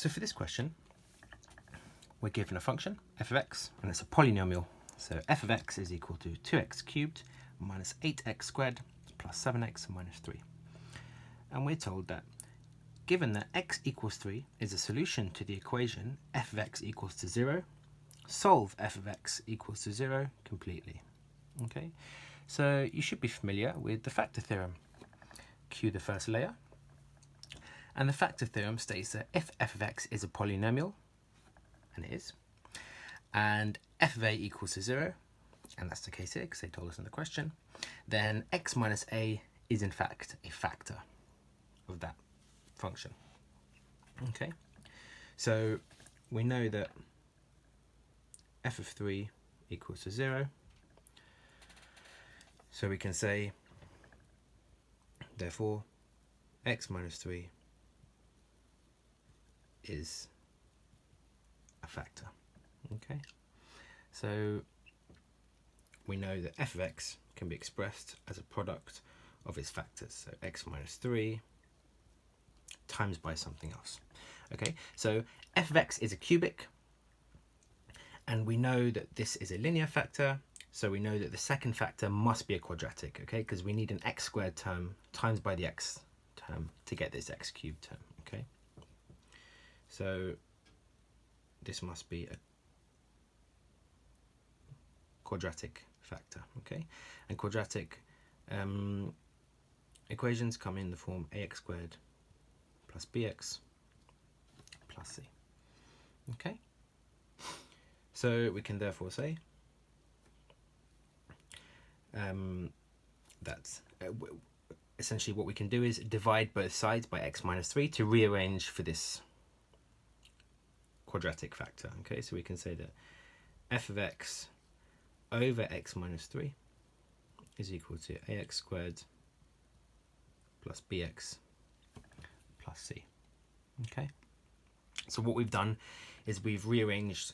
So for this question, we're given a function, f of x, and it's a polynomial. So f of x is equal to 2x cubed minus 8x squared plus 7x minus 3. And we're told that given that x equals 3 is a solution to the equation f of x equals to 0, solve f of x equals to 0 completely. Okay, so you should be familiar with the factor theorem. Cue the first layer. And the factor theorem states that if f of x is a polynomial, and it is, and f of a equals to 0, and that's the case here because they told us in the question, then x minus a is in fact a factor of that function. Okay, so we know that f of 3 equals to 0, so we can say therefore x minus 3 is a factor. Okay, so we know that f of x can be expressed as a product of its factors, so x minus 3 times by something else. Okay, so f of x is a cubic, and we know that this is a linear factor, so we know that the second factor must be a quadratic, okay, because we need an x squared term times by the x term to get this x cubed term. Okay, so this must be a quadratic factor. Okay, and quadratic equations come in the form ax squared plus bx plus c. Okay, so we can therefore say that essentially what we can do is divide both sides by x minus 3 to rearrange for this quadratic factor. Okay, so we can say that f of x over x minus 3 is equal to ax squared plus bx plus c. Okay, so what we've done is we've rearranged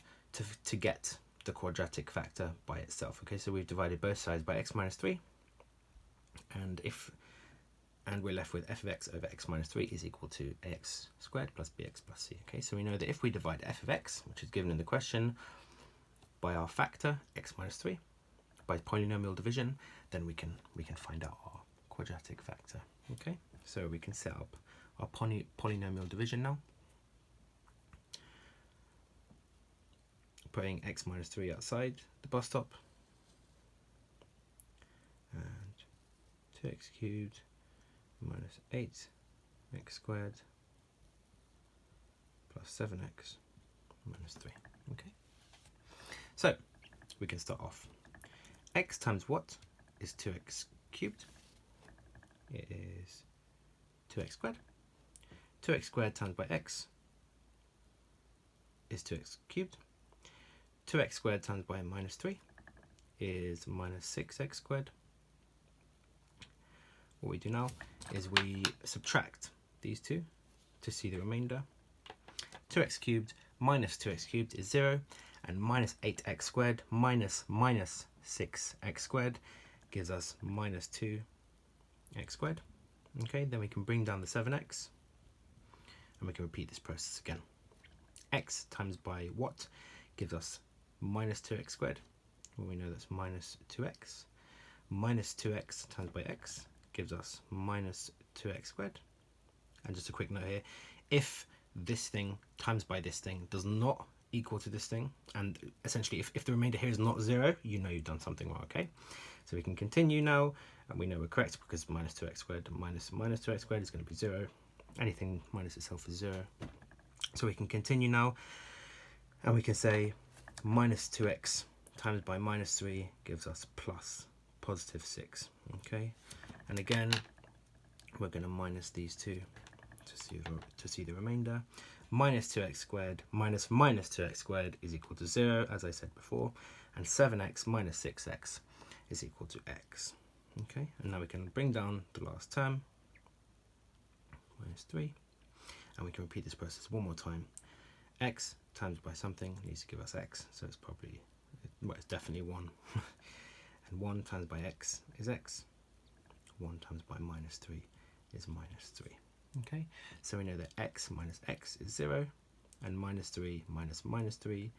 to get the quadratic factor by itself. Okay, so we've divided both sides by x minus 3, and we're left with f of x over x minus 3 is equal to ax squared plus bx plus c. Okay, so we know that if we divide f of x, which is given in the question, by our factor x minus 3 by polynomial division, then we can find out our quadratic factor. Okay, so we can set up our polynomial division now, putting x minus 3 outside the bus stop, and 2x cubed minus 8x squared plus 7x minus 3. Okay, so we can start off. X times what is 2x cubed? It is 2x squared. 2x squared times by x is 2x cubed. 2x squared times by minus 3 is minus 6x squared. What we do now is we subtract these two to see the remainder. 2x cubed minus 2x cubed is 0, and minus 8x squared minus 6x squared gives us minus 2x squared. Okay, then we can bring down the 7x, and we can repeat this process again. X times by what gives us minus 2x squared. Well, we know that's minus 2x. Minus 2x times by x gives us minus 2x squared. And just a quick note here, if this thing times by this thing does not equal to this thing, and essentially if the remainder here is not 0, you know you've done something wrong. Okay, so we can continue now, and we know we're correct because minus 2x squared minus 2x squared is going to be 0. Anything minus itself is 0. So we can continue now, and we can say minus 2x times by minus 3 gives us plus positive 6. Okay, and again we're going to minus these two to see the remainder. Minus 2x squared minus 2x squared is equal to 0, as I said before, and 7x minus 6x is equal to x. Okay, and now we can bring down the last term, minus 3, and we can repeat this process one more time. X times by something needs to give us x, so it's probably, well, it's definitely 1. And 1 times by x is x. 1 times by minus 3 is minus 3. Okay, so we know that x minus x is 0, and minus 3 minus minus 3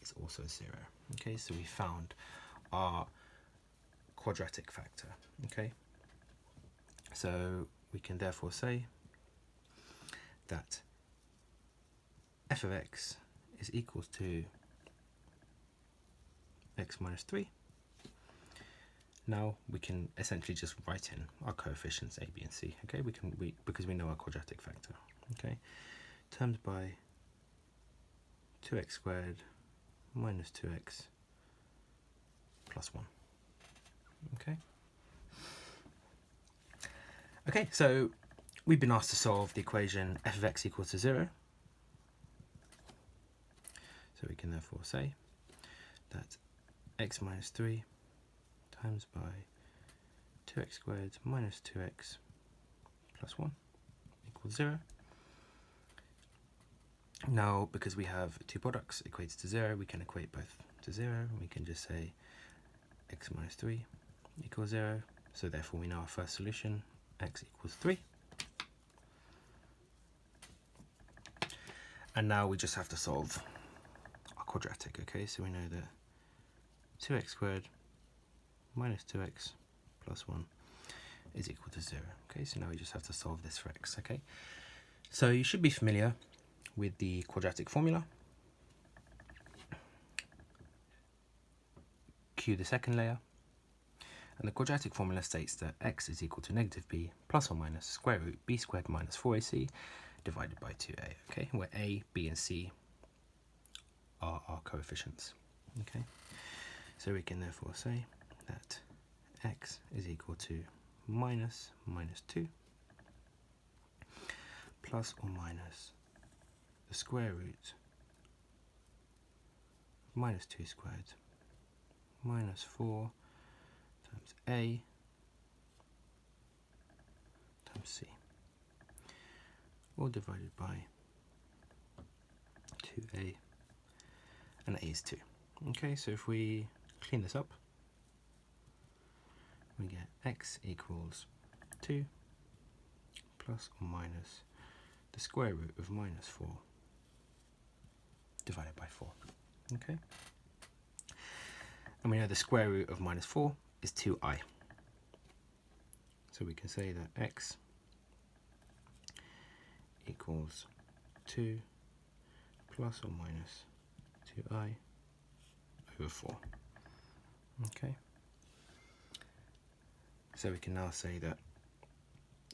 is also 0. Okay, so we found our quadratic factor. Okay, so we can therefore say that f of x is equals to x minus 3. Now we can essentially just write in our coefficients a, b, and c. Okay, because we know our quadratic factor. Okay, terms by 2x squared minus 2x plus 1. Okay. Okay, so we've been asked to solve the equation f of x equals to 0. So we can therefore say that x minus 3 times by 2x squared minus 2x plus 1 equals 0. Now, because we have two products equated to 0, we can equate both to 0. We can just say x minus 3 equals 0. So therefore we know our first solution, x equals 3. And now we just have to solve our quadratic. Okay, so we know that 2x squared minus 2x plus 1 is equal to 0. Okay, so now we just have to solve this for x. Okay, so you should be familiar with the quadratic formula. Cue the second layer. And the quadratic formula states that x is equal to negative b plus or minus square root b squared minus 4ac divided by 2a. Okay, where a, b, and c are our coefficients. Okay, so we can therefore say that x is equal to minus 2 plus or minus the square root of minus 2 squared minus 4 times a times c, all divided by 2a, and a is 2. Okay, so if we clean this up, we get x equals 2 plus or minus the square root of minus 4 divided by 4. Okay, and we know the square root of minus 4 is 2i. So we can say that x equals 2 plus or minus 2i over 4. Okay, so we can now say that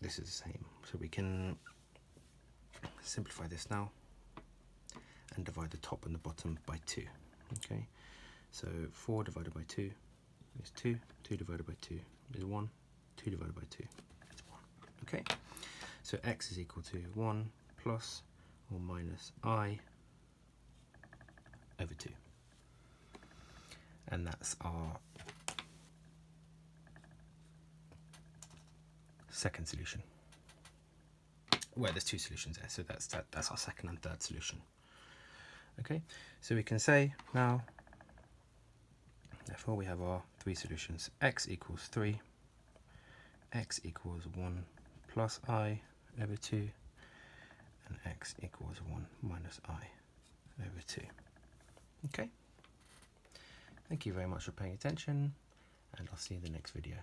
this is the same. So we can simplify this now and divide the top and the bottom by 2. Okay, so 4 divided by 2 is 2, 2 divided by 2 is 1, 2 divided by 2 is 1. Okay, so x is equal to 1 plus or minus I over 2. And that's our second solution. Well, there's two solutions there, so that's our second and third solution. Okay, so we can say now, therefore we have our three solutions. X equals 3, x equals 1 plus I over 2, and x equals 1 minus I over 2. Okay, thank you very much for paying attention, and I'll see you in the next video.